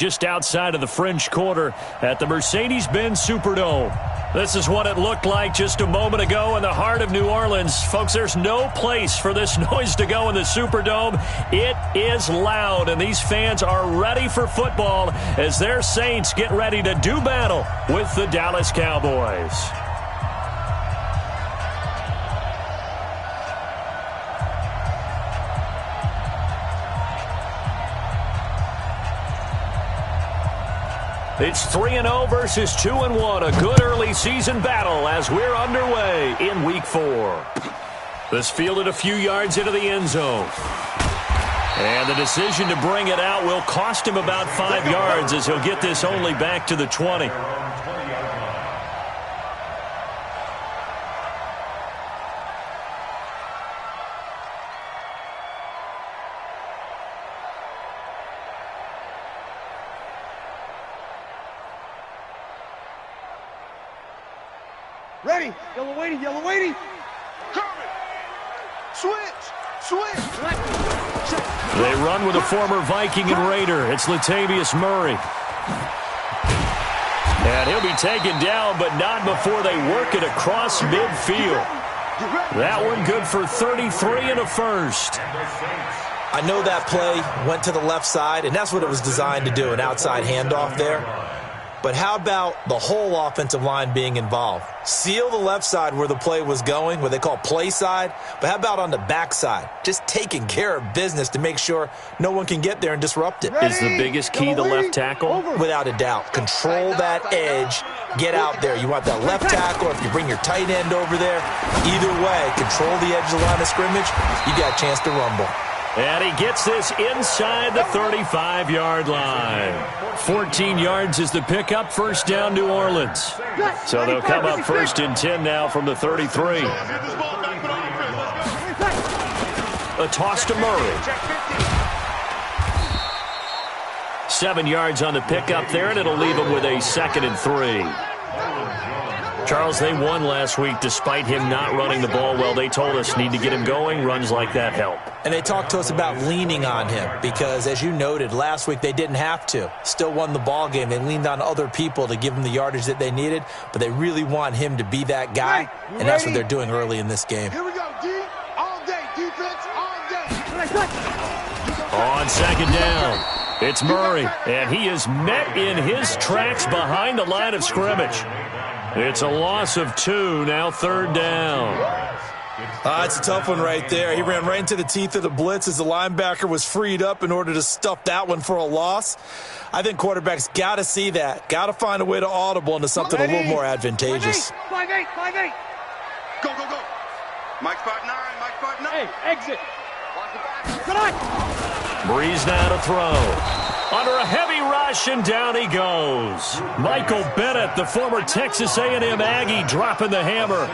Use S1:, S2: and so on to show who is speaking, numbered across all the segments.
S1: Just outside of the French Quarter at the Mercedes-Benz Superdome. This is what it looked like just a moment ago in the heart of New Orleans. Folks, there's no place for this noise to go in the Superdome. It is loud, and these fans are ready for football as their Saints get ready to do battle with the Dallas Cowboys. It's 3-0 versus 2-1. A good early season battle as we're underway in Week 4. This fielded a few yards into the end zone. And the decision to bring it out will cost him about 5 yards as he'll get this only back to the 20.
S2: Ready. Yellow waiting. Yellow waiting. Coming. Switch.
S1: They run with a former Viking and Raider. It's Latavius Murray. And he'll be taken down, but not before they work it across midfield. That one good for 33 and a first.
S3: I know that play went to the left side, and that's what it was designed to do, an outside handoff there. But how about the whole offensive line being involved? Seal the left side where the play was going, what they call play side. But how about on the back side? Just taking care of business to make sure no one can get there and disrupt it.
S1: Is the biggest key the left tackle?
S3: Without a doubt. Control that edge. Get out there. You want that left tackle, or if you bring your tight end over there. Either way, control the edge of the line of scrimmage. You got a chance to rumble.
S1: And he gets this inside the 35-yard line. 14 yards is the pickup. First down, New Orleans. So they'll come up 1st and 10 now from the 33. A toss to Murray. 7 yards on the pickup there, and it'll leave him with a 2nd and 3. Charles, they won last week despite him not running the ball well. They told us need to get him going. Runs like that help.
S3: And they talked to us about leaning on him because, as you noted, last week they didn't have to. Still won the ball game. They leaned on other people to give them the yardage that they needed, but they really want him to be that guy, and that's what they're doing early in this game.
S2: Here we go, D. All day. Defense all day.
S1: On 2nd down, it's Murray, and he is met in his tracks behind the line of scrimmage. It's a loss of 2, now 3rd down.
S3: It's a tough one right there. He ran right into the teeth of the blitz as the linebacker was freed up in order to stuff that one for a loss. I think quarterbacks got to see that. Got to find a way to audible into something a little more advantageous.
S2: 5-8. Go. Mike 5-9. Hey, exit.
S1: Breeze now to throw. Under a heavy rush, and down he goes. Michael Bennett, the former Texas A&M Aggie, dropping the hammer.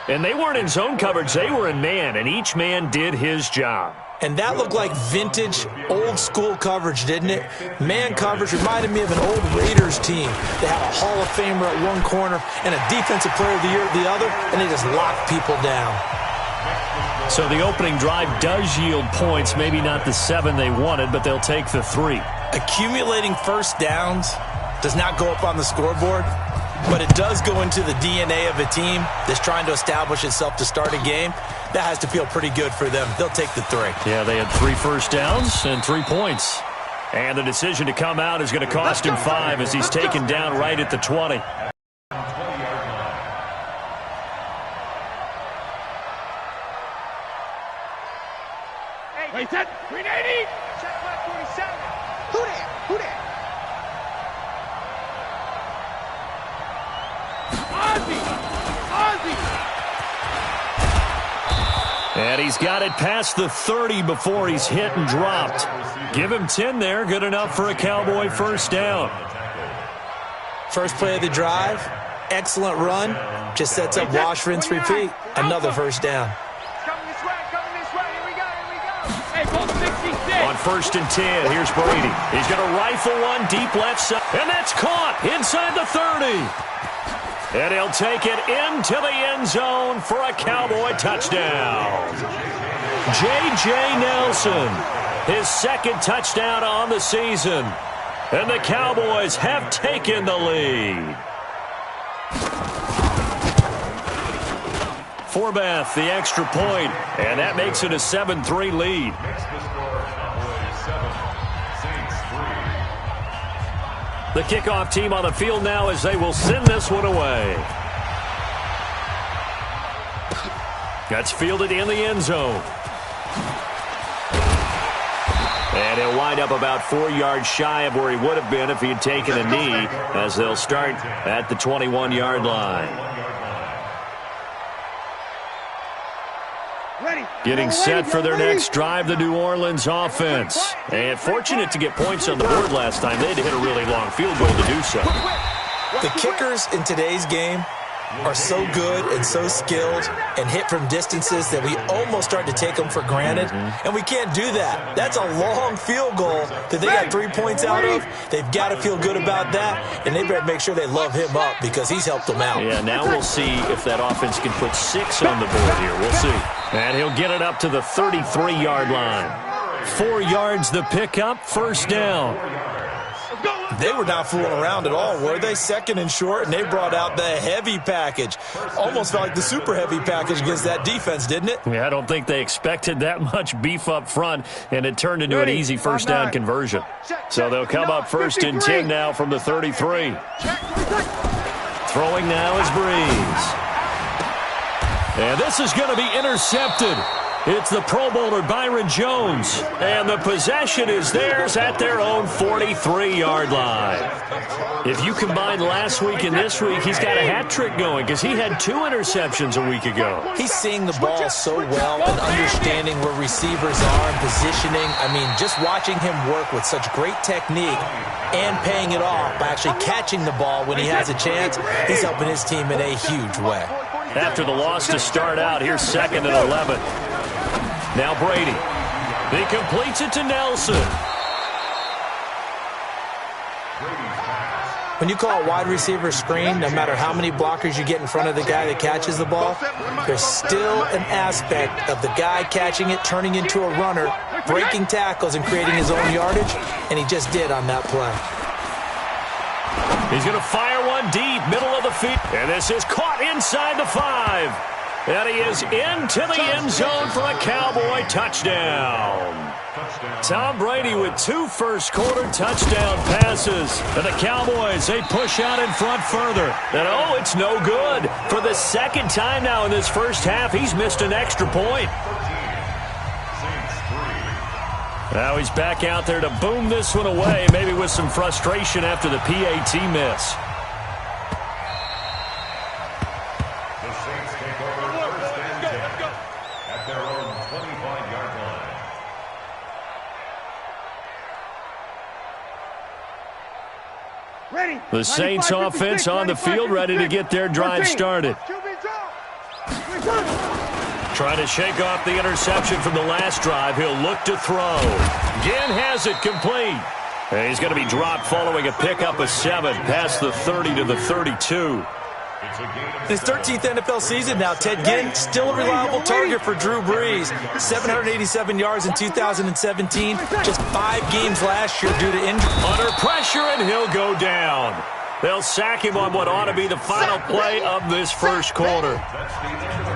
S1: And they weren't in zone coverage. They were in man, and each man did his job.
S3: And that looked like vintage, old-school coverage, didn't it? Man coverage reminded me of an old Raiders team. They had a Hall of Famer at one corner and a Defensive Player of the Year at the other, and they just locked people down.
S1: So the opening drive does yield points, maybe not the 7 they wanted, but they'll take the 3.
S3: Accumulating first downs does not go up on the scoreboard, but it does go into the DNA of a team that's trying to establish itself to start a game. That has to feel pretty good for them. They'll take the 3.
S1: Yeah, they had 3 first downs and 3 points. And the decision to come out is going to cost him 5 as he's taken down right at the 20.
S2: Hey, 380. Check 547. Who there? Ozzy.
S1: And he's got it past the 30 before he's hit and dropped. Give him 10 there. Good enough for a Cowboy first down.
S3: First play of the drive. Excellent run. Just sets up wash, rinse, repeat. Another first down.
S2: Coming this way. Here we go. Hey, ball 66.
S1: On 1st and 10, here's Brady. He's going to rifle one deep left side. And that's caught inside the 30. And he'll take it into the end zone for a Cowboy touchdown. J.J. Nelson, his 2nd touchdown on the season. And the Cowboys have taken the lead. Forbath, the extra point, and that makes it a 7-3 lead. The kickoff team on the field now as they will send this one away. That's fielded in the end zone. And he'll wind up about 4 yards shy of where he would have been if he had taken a knee, as they'll start at the 21-yard line. Getting set for their next drive, the New Orleans offense. And fortunate to get points on the board last time. They had to hit a really long field goal to do so.
S3: The kickers in today's game are so good and so skilled and hit from distances that we almost start to take them for granted. And we can't do that. That's a long field goal that they got 3 points out of. They've got to feel good about that, and they better make sure they love him up because he's helped them out.
S1: Yeah, now we'll see if that offense can put 6 on the board here. We'll see. And he'll get it up to the 33-yard line. 4 yards the pickup, first down.
S3: They were not fooling around at all, were they? Second and short, and they brought out the heavy package. Almost felt like the super heavy package against that defense, didn't it?
S1: Yeah, I don't think they expected that much beef up front, and it turned into an easy first down conversion. So they'll come up first and 10 now from the 33. Throwing now is Breeze. And this is going to be intercepted. It's the Pro Bowler Byron Jones, and the possession is theirs at their own 43-yard line. If you combine last week and this week, he's got a hat trick going because he had 2 interceptions a week ago.
S3: He's seeing the ball so well and understanding where receivers are and positioning. I mean, just watching him work with such great technique and paying it off by actually catching the ball when he has a chance, he's helping his team in a huge way.
S1: After the loss to start out, here's 2nd and 11. Now Brady. He completes it to Nelson.
S3: When you call a wide receiver screen, no matter how many blockers you get in front of the guy that catches the ball, there's still an aspect of the guy catching it, turning into a runner, breaking tackles, and creating his own yardage, and he just did on that play.
S1: He's going to fire one deep, middle of the field. And this is caught inside the 5. And he is into the end zone for a Cowboy touchdown. Tom Brady with 2 first-quarter touchdown passes. And the Cowboys, they push out in front further. And, oh, it's no good. For the second time now in this first half, he's missed an extra point. Now he's back out there to boom this one away, maybe with some frustration after the PAT miss. The Saints offense on the field, ready to get their drive started. Trying to shake off the interception from the last drive. He'll look to throw. Ginn has it complete. And he's going to be dropped following a pickup of 7 past the 30 to the 32.
S3: His 13th NFL season now, Ted Ginn, still a reliable target for Drew Brees. 787 yards in 2017, just 5 games last year due to injury.
S1: Under pressure, and he'll go down. They'll sack him on what ought to be the final play of this first quarter.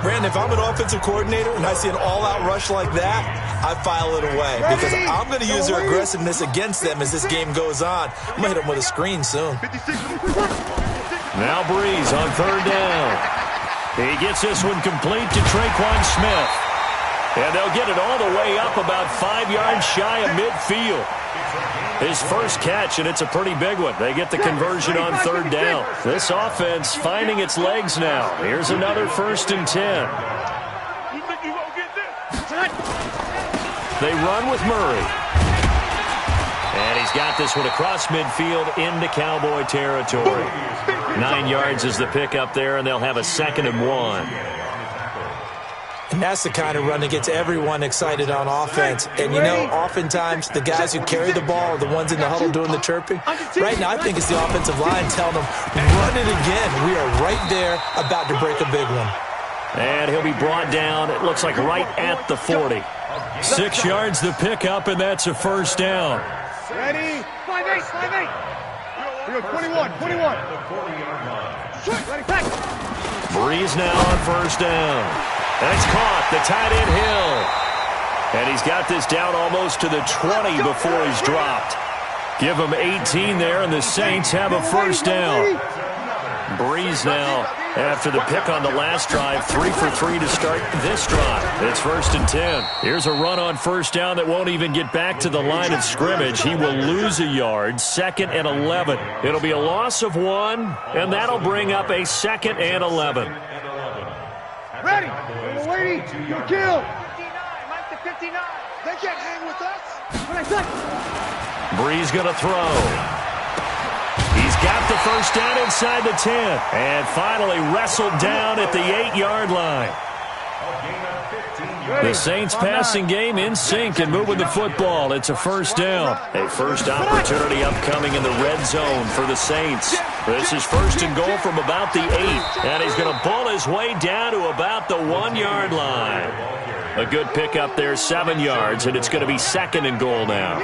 S3: Brandon, if I'm an offensive coordinator and I see an all-out rush like that, I file it away because I'm going to use their aggressiveness against them as this game goes on. I'm going to hit them with a screen soon.
S1: Now Breeze on 3rd down. He gets this one complete to Traquan Smith. And they'll get it all the way up about 5 yards shy of midfield. His first catch, and it's a pretty big one. They get the conversion on 3rd down. This offense finding its legs now. Here's another 1st and 10. They run with Murray. And he's got this one across midfield into Cowboy territory. 9 yards is the pickup there, and they'll have a 2nd and 1.
S3: And that's the kind of run that gets everyone excited on offense. And, you know, oftentimes the guys who carry the ball are the ones in the huddle doing the chirping. Right now, I think it's the offensive line telling them, run it again. We are right there about to break a big one.
S1: And he'll be brought down, it looks like right at the 40. 6 yards the pickup, and that's a 1st down.
S2: Ready? 21.
S1: Breeze now on first down. And it's caught. The tight end Hill. And he's got this down almost to the 20 before he's dropped. Give him 18 there, and the Saints have a first down. Breeze now, after the pick on the last drive, 3 for 3 to start this drive. It's 1st and 10. Here's a run on first down that won't even get back to the line of scrimmage. He will lose a yard, 2nd and 11. It'll be a loss of 1, and that'll bring up a 2nd and 11.
S2: Ready. We're waiting. You're killed. 59. They can't hang with us.
S1: Breeze going to throw. He's got the first down inside the 10. And finally wrestled down at the 8-yard line. The Saints passing game in sync and moving the football. It's a first down. A first opportunity upcoming in the red zone for the Saints. This is 1st and goal from about the 8. And he's going to pull his way down to about the 1-yard line. A good pickup there, 7 yards, and it's going to be 2nd and goal now.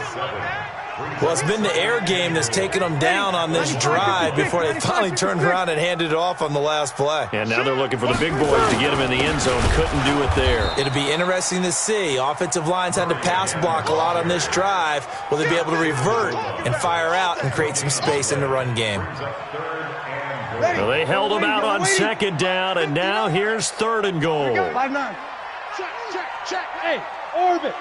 S3: Well, it's been the air game that's taken them down on this drive before they finally turned around and handed it off on the last play.
S1: And now they're looking for the big boys to get him in the end zone. Couldn't do it there.
S3: It'll be interesting to see. Offensive lines had to pass block a lot on this drive. Will they be able to revert and fire out and create some space in the run game?
S1: Well, they held him out on 2nd down, and now here's 3rd and goal.
S2: 5-9. Check. Hey, orbit.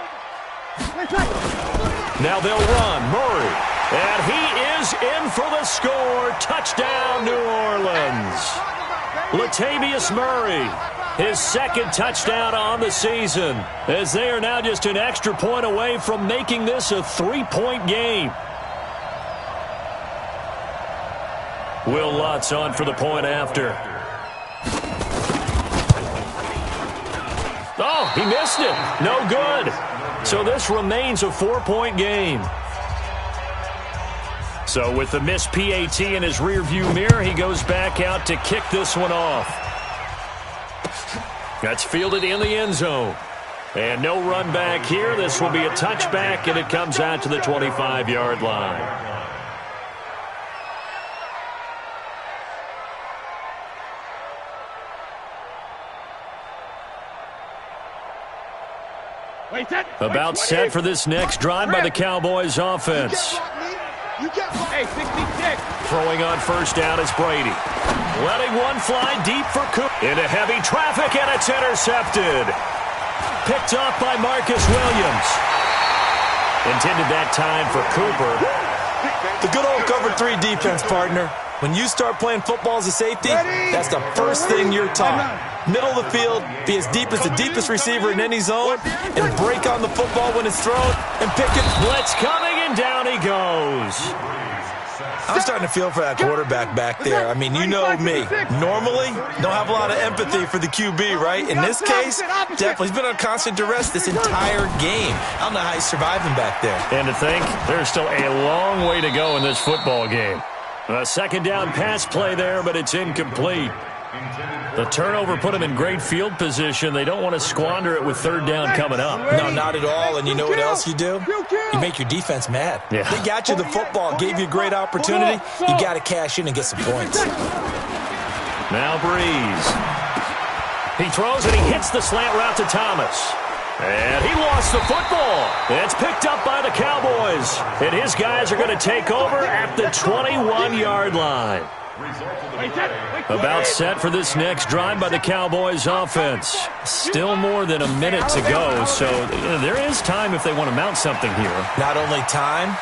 S1: Now they'll run. Murray. And he is in for the score. Touchdown, New Orleans. Latavius Murray, his 2nd touchdown on the season, as they are now just an extra point away from making this a 3-point game. Will Lutz on for the point after. Oh, he missed it. No good. So this remains a 4-point game. So with the missed PAT in his rearview mirror, he goes back out to kick this one off. That's fielded in the end zone. And no run back here. This will be a touchback, and it comes out to the 25-yard line. About set for this next drive by the Cowboys offense.
S2: Hey, 66.
S1: Throwing on first down is Brady. Letting one fly deep for Cooper. Into heavy traffic, and it's intercepted. Picked off by Marcus Williams. Intended that time for Cooper.
S3: The good old cover 3 defense, partner. When you start playing football as a safety, that's the first thing you're taught. Middle of the field, be as deep as the deepest receiver in any zone, and break on the football when it's thrown, and pick it.
S1: Blitz coming, and down he goes.
S3: I'm starting to feel for that quarterback back there. I mean, you know me. Normally, don't have a lot of empathy for the QB, right? In this case, definitely. He's been on constant duress this entire game. I don't know how he's surviving back there.
S1: And to think, there's still a long way to go in this football game. A 2nd down pass play there, but it's incomplete. The turnover put him in great field position. They don't want to squander it with 3rd down coming up.
S3: No, not at all. And you know what else you do? You make your defense mad.
S1: Yeah.
S3: They got you the football, gave you a great opportunity. You got to cash in and get some points.
S1: Now Breeze. He throws and he hits the slant route to Thomas. And he lost the football. It's picked up by the Cowboys. And his guys are going to take over at the 21-yard line. About set for this next drive by the Cowboys offense. Still more than a minute to go, so there is time if they want to mount something here.
S3: Not only time,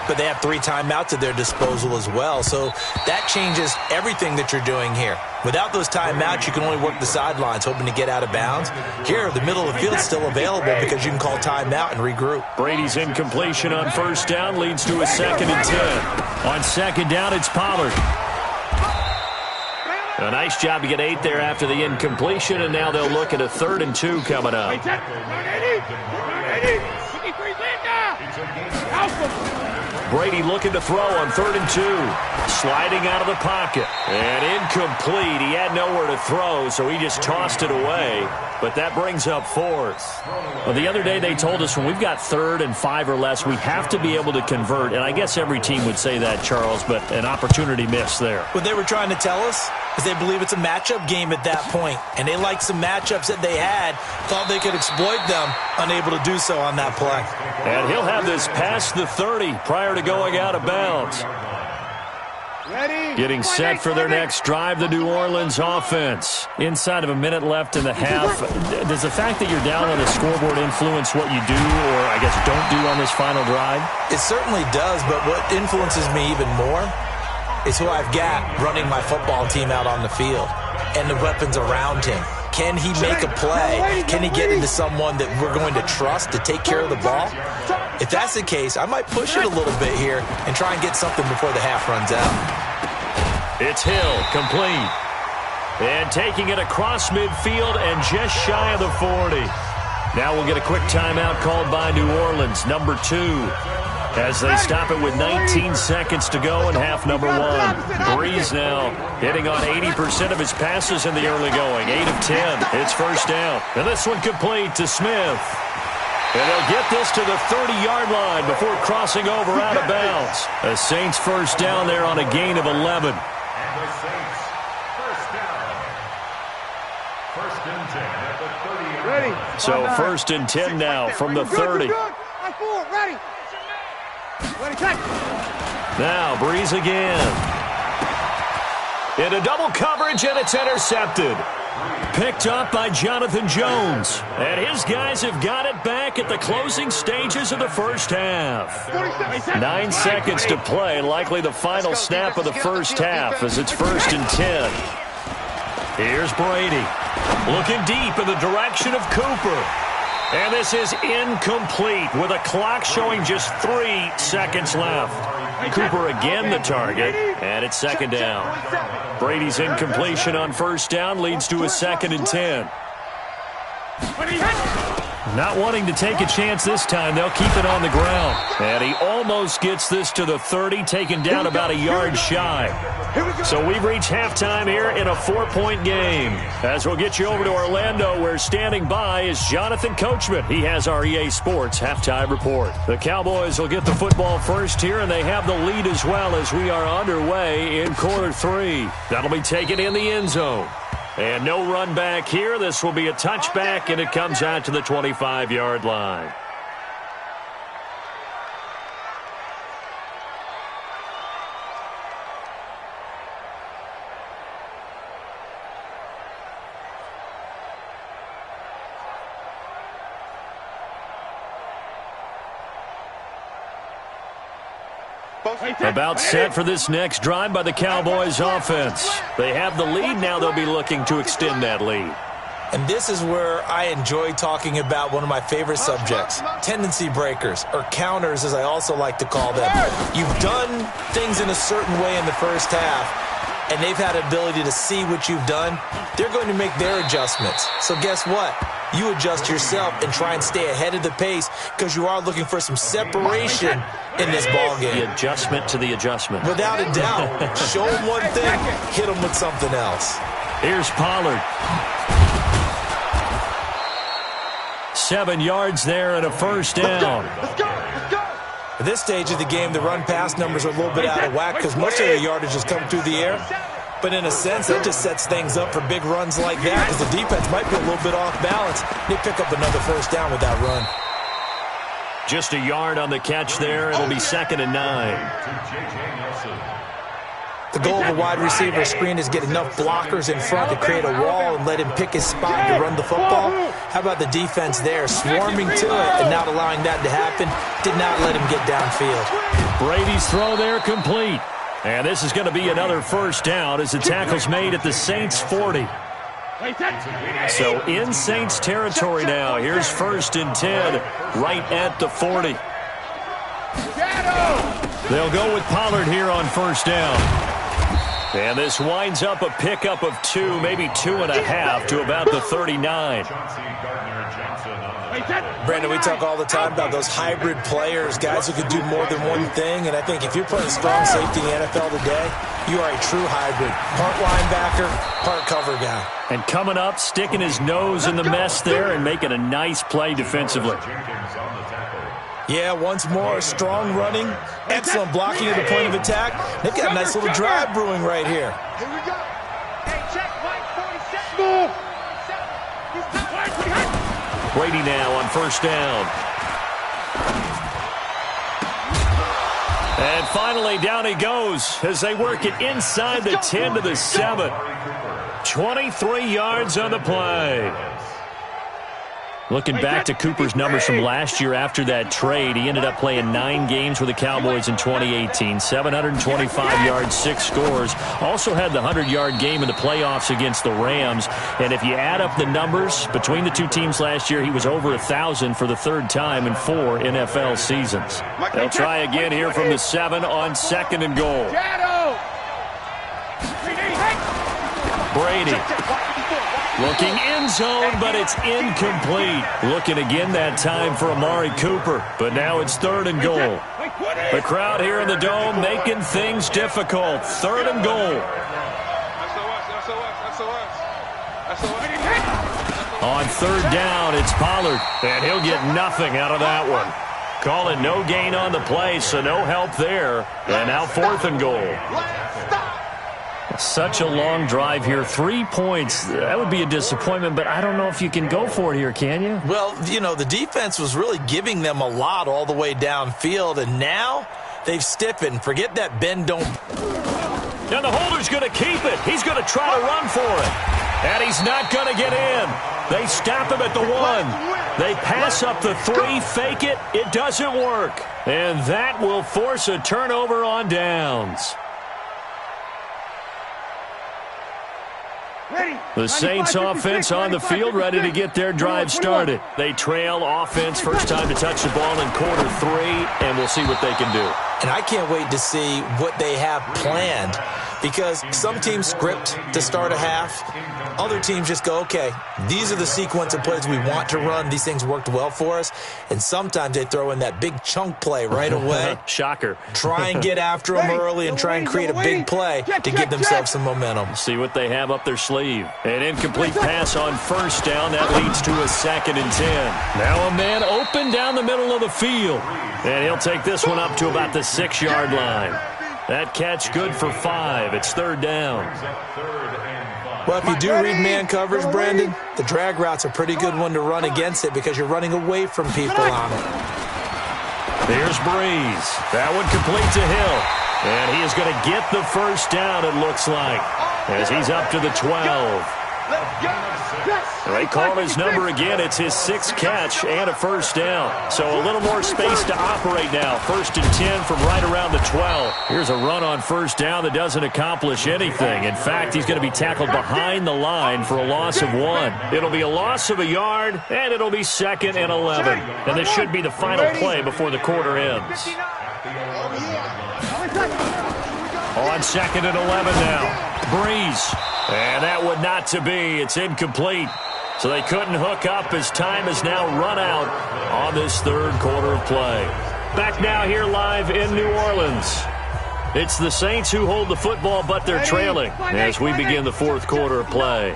S3: but they have 3 timeouts at their disposal as well, so that changes everything that you're doing here. Without those timeouts, you can only work the sidelines, hoping to get out of bounds. Here, the middle of the field is still available because you can call timeout and regroup.
S1: Brady's incompletion on first down leads to a 2nd and 10. On 2nd down, it's Pollard. A nice job to get 8 there after the incompletion, and now they'll look at a 3rd and 2 coming up. Brady looking to throw on 3rd and 2. Sliding out of the pocket. And incomplete. He had nowhere to throw, so he just tossed it away. But that brings up 4th. Well, the other day they told us when we've got 3rd and 5 or less, we have to be able to convert. And I guess every team would say that, Charles, but an opportunity missed there.
S3: What they were trying to tell us is they believe it's a matchup game at that point. And they liked some matchups that they had, thought they could exploit them, unable to do so on that play.
S1: And he'll have this past the 30 prior to going out of bounds. Getting set for their next drive, the New Orleans offense. Inside of a minute left in the half. Does the fact that you're down on the scoreboard influence what you do or, I guess, don't do on this final drive?
S3: It certainly does, but what influences me even more is who I've got running my football team out on the field and the weapons around him. Can he make a play? Can he get into someone that we're going to trust to take care of the ball? If that's the case, I might push it a little bit here and try and get something before the half runs out.
S1: It's Hill, complete. And taking it across midfield and just shy of the 40. Now we'll get a quick timeout called by New Orleans, number 2. As they stop it with 19 seconds to go in half number 1. Breeze now hitting on 80% of his passes in the early going. 8 of 10. It's first down. And this one complete to Smith. And they'll get this to the 30-yard line before crossing over out of bounds. The Saints first down there on a gain of 11.
S4: And the Saints first down. First and 10 at the 30-yard line.
S1: So first and 10 now from the 30.
S2: Ready.
S1: Now Breeze again. Into double coverage, and it's intercepted. Picked up by Jonathan Jones. And his guys have got it back at the closing stages of the first half. 9 seconds to play, likely the final snap of the first half as it's first and 10. Here's Brady. Looking deep in the direction of Cooper. And this is incomplete with a clock showing just 3 seconds left. Cooper again the target, and it's second down. Brady's incompletion on first down leads to a 2nd and 10. Not wanting to take a chance this time, they'll keep it on the ground. And he almost gets this to the 30, taken down about a yard shy. So we've reached halftime here in a 4-point game. As we'll get you over to Orlando, where standing by is Jonathan Coachman. He has our EA Sports halftime report. The Cowboys will get the football first here, and they have the lead as well as we are underway in quarter 3. That'll be taken in the end zone. And no run back here. This will be a touchback, and it comes out to the 25-yard line. About set for this next drive by the Cowboys offense. They have the lead. Now they'll be looking to extend that lead.
S3: And this is where I enjoy talking about one of my favorite subjects, tendency breakers, or counters as I also like to call them. You've done things in a certain way in the first half, and they've had ability to see what you've done. They're going to make their adjustments. So guess what? You adjust yourself and try and stay ahead of the pace because you are looking for some separation in this ballgame.
S1: The adjustment to the adjustment.
S3: Without a doubt. Show them one thing, hit them with something else.
S1: Here's Pollard. 7 yards there and a first down.
S2: Let's go.
S3: At this stage of the game, the run-pass numbers are a little bit out of whack because most of their yardage is coming through the air. But in a sense, that just sets things up for big runs like that because the defense might be a little bit off balance. They pick up another first down with that run.
S1: Just a yard on the catch there. It'll be 2nd and 9.
S3: The goal of a wide receiver screen is get enough blockers in front to create a wall and let him pick his spot to run the football. How about the defense there, swarming to it and not allowing that to happen? Did not let him get downfield.
S1: Brady's throw there complete. And this is going to be another first down as the tackle's made at the Saints 40. So in Saints territory now. Here's 1st and 10 right at the 40. They'll go with Pollard here on first down. And this winds up a pickup of 2, maybe 2.5 to about the 39.
S3: Brandon, we talk all the time about those hybrid players, guys who could do more than one thing, and I think if you're playing strong safety in the NFL today, you are a true hybrid. Part linebacker, part cover guy.
S1: And coming up, sticking his nose in the mess there and making a nice play defensively.
S3: Yeah, once more, strong running, excellent blocking at the point of attack. They've got a nice little drive brewing right here.
S2: Here we go. Hey, check Mike 47.
S1: Brady now on first down. And finally, down he goes as they work it inside the 10 to the 7. 23 yards on the play. Looking back to Cooper's numbers from last year after that trade, he ended up playing 9 games with the Cowboys in 2018. 725 yards, 6 scores. Also had the 100-yard game in the playoffs against the Rams. And if you add up the numbers between the two teams last year, he was over 1,000 for the third time in 4 NFL seasons. They'll try again here from the 7 on second and goal. Brady. Looking end zone, but it's incomplete. Looking again that time for Amari Cooper, but now it's third and goal. The crowd here in the Dome making things difficult. Third and goal. On third down, it's Pollard, and he'll get nothing out of that one. Call it no gain on the play, so no help there. And now fourth and goal. Such a long drive here. 3 points. That would be a disappointment, but I don't know if you can go for it here, can you?
S3: Well, you know, the defense was really giving them a lot all the way downfield, and now they've stiffened. Forget that bend, don't.
S1: And the holder's going to keep it. He's going to try to run for it. And he's not going to get in. They stop him at the 1. They pass up the 3, fake it. It doesn't work. And that will force a turnover on downs. The Saints offense on the field, ready to get their drive started. They trail offense, first time to touch the ball in quarter 3, and we'll see what they can do.
S3: And I can't wait to see what they have planned, because some teams script to start a half. Other teams just go, okay, these are the sequence of plays we want to run. These things worked well for us. And sometimes they throw in that big chunk play right away.
S1: Shocker.
S3: Try and get after them early and try and create a big play to give themselves some momentum.
S1: See what they have up their sleeve. An incomplete pass on first down. That leads to a 2nd and 10. Now a man open down the middle of the field. And he'll take this one up to about the 6-yard line. That catch good for 5. It's third down.
S3: Well, if you do read man coverage, Brandon, the drag route's a pretty good one to run against it because you're running away from people on it.
S1: Here's Breeze. That one complete to Hill. And he is going to get the first down, it looks like, as he's up to the 12. They call his number again. It's his 6th catch and a first down. So a little more space to operate now. 1st and 10 from right around the 12. Here's a run on first down that doesn't accomplish anything. In fact, he's going to be tackled behind the line for a loss of 1. It'll be a loss of a yard, and it'll be 2nd and 11. And this should be the final play before the quarter ends. On 2nd and 11 now. Breeze. And that would not to be. It's incomplete. So they couldn't hook up as time has now run out on this third quarter of play. Back now here live in New Orleans. It's the Saints who hold the football, but they're trailing as we begin the fourth quarter of play.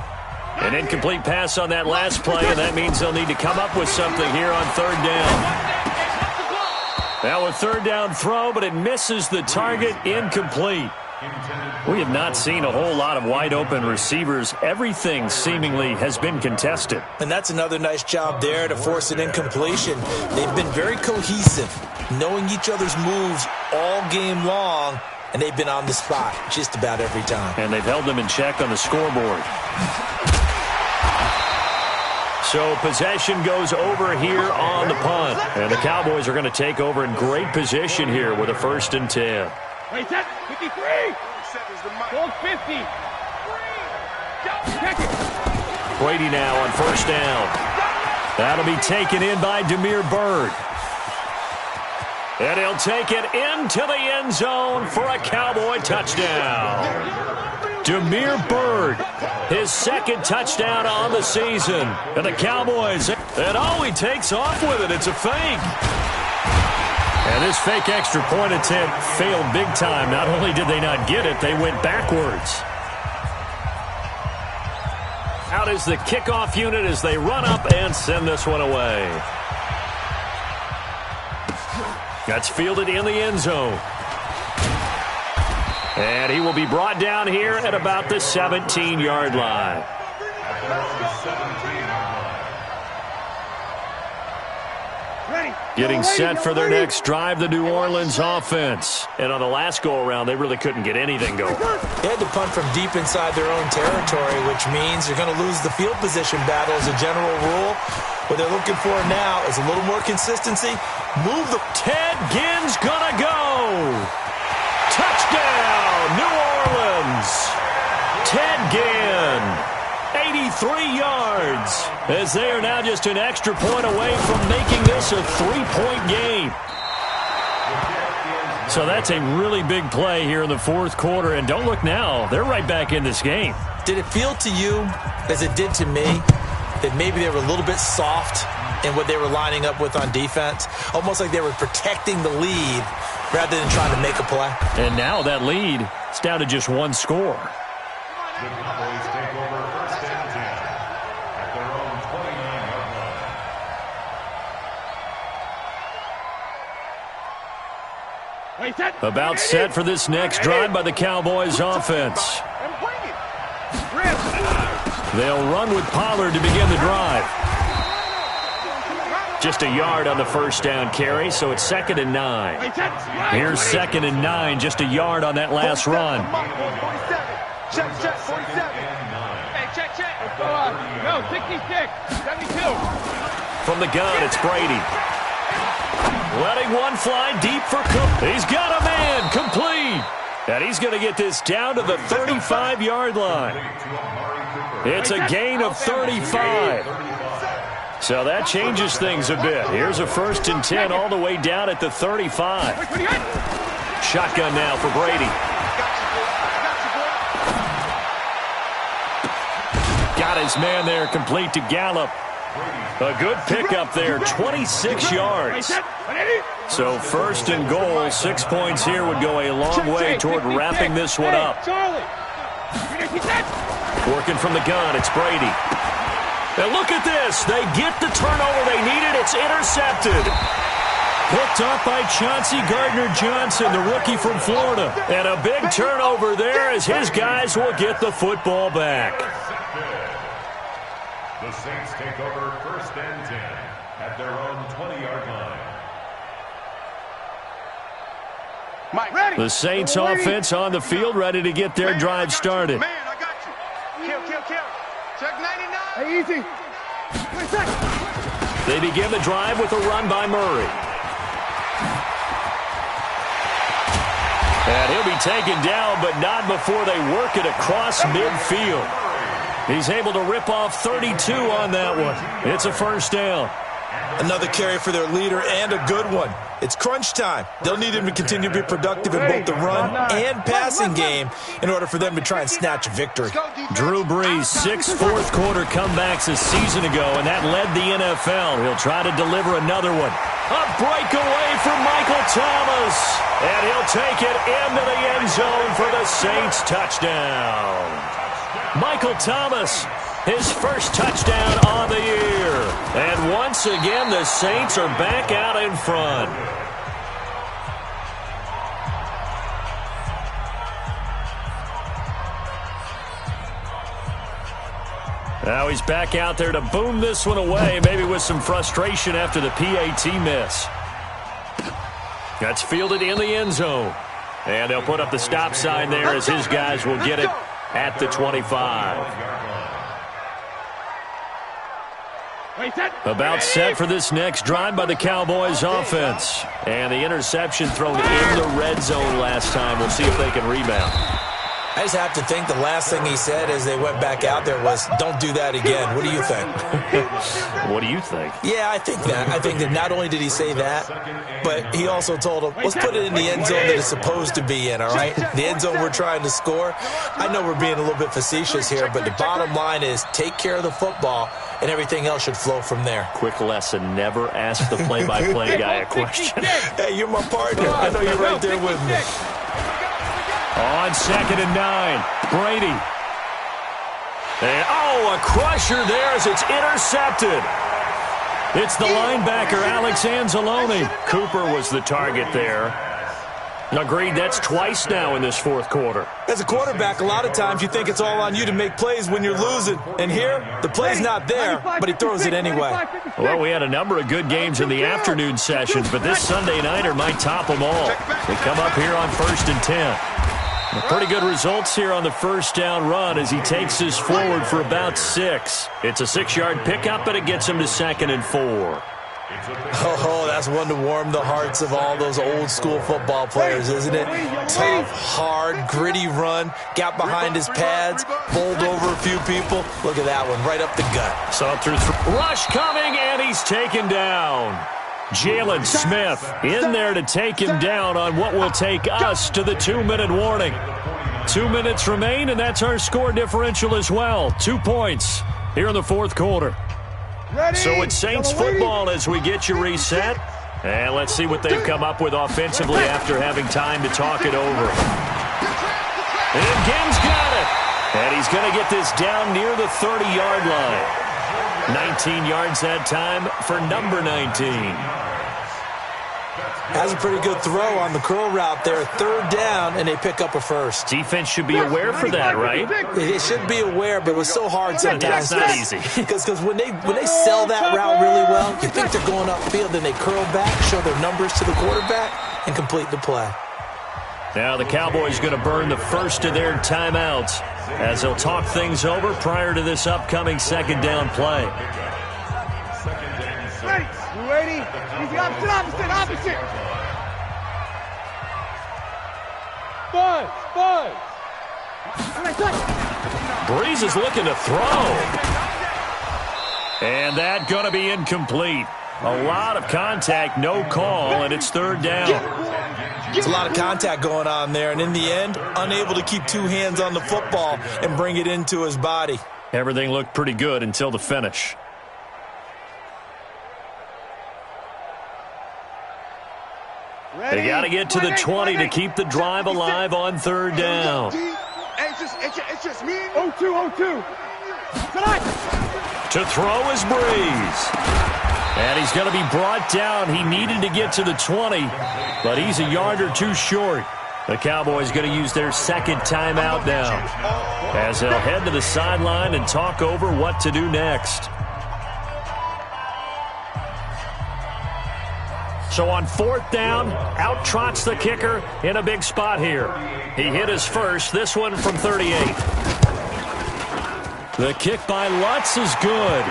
S1: An incomplete pass on that last play, and that means they'll need to come up with something here on third down. Now a third down throw, but it misses the target. Incomplete. We have not seen a whole lot of wide-open receivers. Everything seemingly has been contested.
S3: And that's another nice job there to force an incompletion. They've been very cohesive, knowing each other's moves all game long, and they've been on the spot just about every time.
S1: And they've held them in check on the scoreboard. So possession goes over here on the punt. And the Cowboys are going to take over in great position here with a 1st and 10.
S2: Wait, that's 53. Goal 50.
S1: Brady now on first down. That'll be taken in by Demir Byrd. And he'll take it into the end zone for a Cowboy touchdown. Demir Byrd, his 2nd touchdown on the season. And the Cowboys And oh, he takes off with it. It's a fake. And this fake extra point attempt failed big time. Not only did they not get it, they went backwards. Out is the kickoff unit as they run up and send this one away. That's fielded in the end zone. And he will be brought down here at about the 17-yard line. Getting set for their next drive, the New Orleans offense. And on the last go-around, they really couldn't get anything going.
S3: They had to punt from deep inside their own territory, which means you're going to lose the field position battle as a general rule. What they're looking for now is a little more consistency. Move the...
S1: Ted Ginn's gonna go! Touchdown, New Orleans! Ted Ginn! 83 yards, as they are now just an extra point away from making this a three-point game. So that's a really big play here in the fourth quarter, and don't look now, they're right back in this game.
S3: Did it feel to you, as it did to me, that maybe they were a little bit soft in what they were lining up with on defense? Almost like they were protecting the lead rather than trying to make a play.
S1: And now that lead is down to just one score.
S4: The Cowboys take over first and 10 at their own 29-yard line.
S1: About set for this next drive by the Cowboys offense. They'll run with Pollard to begin the drive. Just a yard on the first down carry, so it's 2nd and 9. Here's 2nd and 9, just a yard on that last run.
S2: Check, 47. Hey, check. No, 66, 72.
S1: From the gun, it's Brady. Letting one fly deep for Cook. He's got a man, complete. And he's going to get this down to the 35-yard line. It's a gain of 35. So that changes things a bit. Here's a 1st and 10 all the way down at the 35. Shotgun now for Brady. Got his man there, complete to Gallup. A good pickup there, 26 yards. So 1st and goal, 6 points here would go a long way toward wrapping this one up. Working from the gun, it's Brady. And look at this. They get the turnover they needed. It's intercepted. Picked up by Chauncey Gardner-Johnson, the rookie from Florida. And a big turnover there as his guys will get the football back.
S4: The Saints take over first and 10 at their own 20-yard line.
S1: The Saints offense on the field, ready to get their drive started.
S2: Man, I got you. Kill. Check 99. Hey, easy.
S1: They begin the drive with a run by Murray. And he'll be taken down, but not before they work it across midfield. He's able to rip off 32 on that one. It's a 1st down.
S3: Another carry for their leader, and a good one. It's crunch time. They'll need him to continue to be productive in both the run and passing game in order for them to try and snatch a victory.
S1: Drew Brees, 6 fourth-quarter comebacks a season ago, and that led the NFL. He'll try to deliver another one. A breakaway from Michael Thomas, and he'll take it into the end zone for the Saints touchdown. Michael Thomas, his first touchdown on the year. And once again, the Saints are back out in front. Now he's back out there to boom this one away, maybe with some frustration after the PAT miss. That's fielded in the end zone. And they'll put up the stop sign there as his guys will get it at the 25. About set for this next drive by the Cowboys offense. And the interception thrown in the red zone last time. We'll see if they can rebound.
S3: I just have to think the last thing he said as they went back out there was, don't do that again. What do you think?
S1: What do you think?
S3: Yeah, I think that. I think that not only did he say that, but he also told him, let's put it in the end zone that it's supposed to be in, all right? The end zone we're trying to score. I know we're being a little bit facetious here, but the bottom line is take care of the football, and everything else should flow from there.
S1: Quick lesson, never ask the play-by-play guy a question.
S3: Hey, you're my partner. I know you're right there with me.
S1: On 2nd and 9, Brady. And, a crusher there as it's intercepted. It's the linebacker, Alex Anzalone. Cooper was the target there. Agreed, that's twice now in this fourth quarter.
S3: As a quarterback, a lot of times you think it's all on you to make plays when you're losing. And here, the play's not there, but he throws it anyway.
S1: Well, we had a number of good games in the afternoon sessions, but this Sunday nighter might top them all. We come up here on 1st and 10. Pretty good results here on the first down run as he takes us forward for about 6. It's a 6-yard pickup, but it gets him to 2nd and 4.
S3: Oh, that's one to warm the hearts of all those old-school football players, isn't it? Tough, hard, gritty run, got behind his pads, bowled over a few people. Look at that one, right up the gut.
S1: So through rush coming, and he's taken down. Jalen Smith in there to take him down on what will take us to the 2-minute warning. 2 minutes remain, and that's our score differential as well. 2 points here in the fourth quarter. So it's Saints football as we get you reset. And let's see what they've come up with offensively after having time to talk it over. And Gibbs got it. And he's going to get this down near the 30-yard line. 19 yards that time for number 19.
S3: Has a pretty good throw on the curl route there. 3rd down, and they pick up a first.
S1: Defense should be aware for that, right?
S3: It should be aware, but it was so hard sometimes.
S1: It's not easy.
S3: Because when they sell that route really well, you think they're going upfield, then they curl back, show their numbers to the quarterback, and complete the play.
S1: Now the Cowboys going to burn the first of their timeouts as they'll talk things over prior to this upcoming 2nd down play.
S2: Ready? He's the opposite. Buzz.
S1: Breeze is looking to throw. And that going to be incomplete. A lot of contact, no call, and it's 3rd down.
S3: There's a lot of contact going on there, and in the end, unable to keep 2 hands on the football and bring it into his body.
S1: Everything looked pretty good until the finish. They got to get to the 20 to keep the drive alive on 3rd down.
S2: It's just me. 0-2.
S1: To throw is Breeze. And he's going to be brought down. He needed to get to the 20, but he's a yard or 2 short. The Cowboys going to use their 2nd timeout now as they'll head to the sideline and talk over what to do next. So on 4th down, out trots the kicker in a big spot here. He hit his first, this one from 38. The kick by Lutz is good.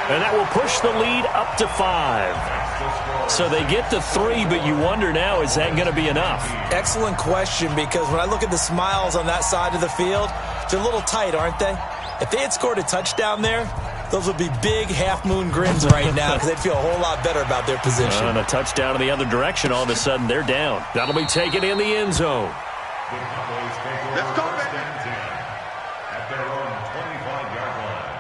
S1: And that will push the lead up to 5. So they get to 3, but you wonder now, is that going to be enough?
S3: Excellent question, because when I look at the smiles on that side of the field, they're a little tight, aren't they? If they had scored a touchdown there, those would be big half-moon grins right now because they'd feel a whole lot better about their position.
S1: And a touchdown in the other direction, all of a sudden they're down. That'll be taken in the end zone.
S2: Let's go, man.
S4: At their own 25-yard line.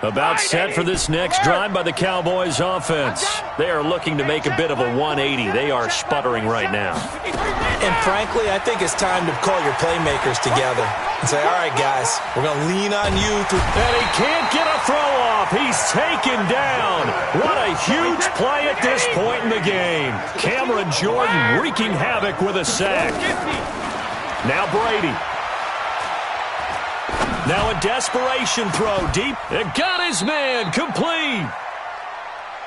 S1: About set for this next drive by the Cowboys offense. They are looking to make a bit of a 180. They are sputtering right now.
S3: And frankly, I think it's time to call your playmakers together and say, all right, guys, we're going to lean on you.
S1: And he can't get a throw off. He's taken down. What a huge play at this point in the game. Cameron Jordan wreaking havoc with a sack. Now Brady. Now a desperation throw deep. It got his man complete.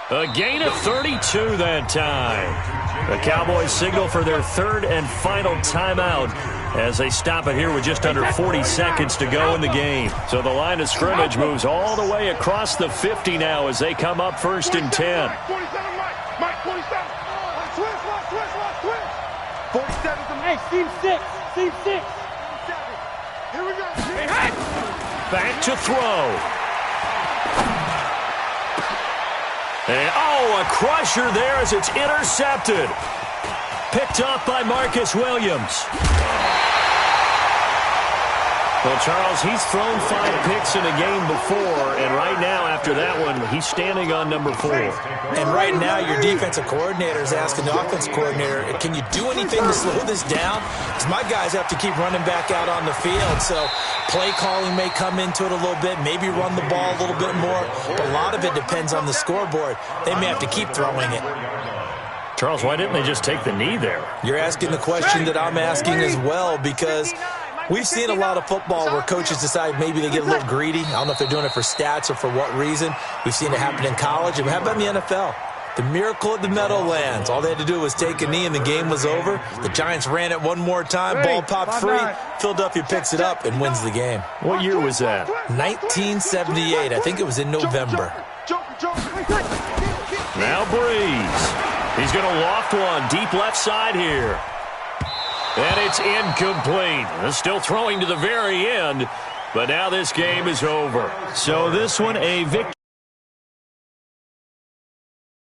S1: A gain of 32 that time. The Cowboys signal for their 3rd and final timeout as they stop it here with just under 40 seconds to go in the game. So the line of scrimmage moves all the way across the 50 now as they come up 1st and 10.
S2: 47, Mike, 47. Switch. 47 to Mike. Seam 6. Here we go.
S1: Back to throw. And, a crusher there as it's intercepted. Picked up by Marcus Williams. Well, Charles, he's thrown 5 picks in a game before, and right now, after that one, he's standing on number 4.
S3: And right now, your defensive coordinator is asking the offensive coordinator, can you do anything to slow this down? Because my guys have to keep running back out on the field, so play calling may come into it a little bit, maybe run the ball a little bit more, but a lot of it depends on the scoreboard. They may have to keep throwing it.
S1: Charles, why didn't they just take the knee there?
S3: You're asking the question that I'm asking as well, because we've seen a lot of football where coaches decide maybe they get a little greedy. I don't know if they're doing it for stats or for what reason. We've seen it happen in college. And how about in the NFL? The miracle at the Meadowlands. All they had to do was take a knee and the game was over. The Giants ran it one more time. Ball popped free. Philadelphia picks it up and wins the game.
S1: What year was that?
S3: 1978. I think it was in November.
S1: Now Breeze. He's going to loft one deep left side here. And it's incomplete. Still throwing to the very end, but now this game is over. So this one a victory.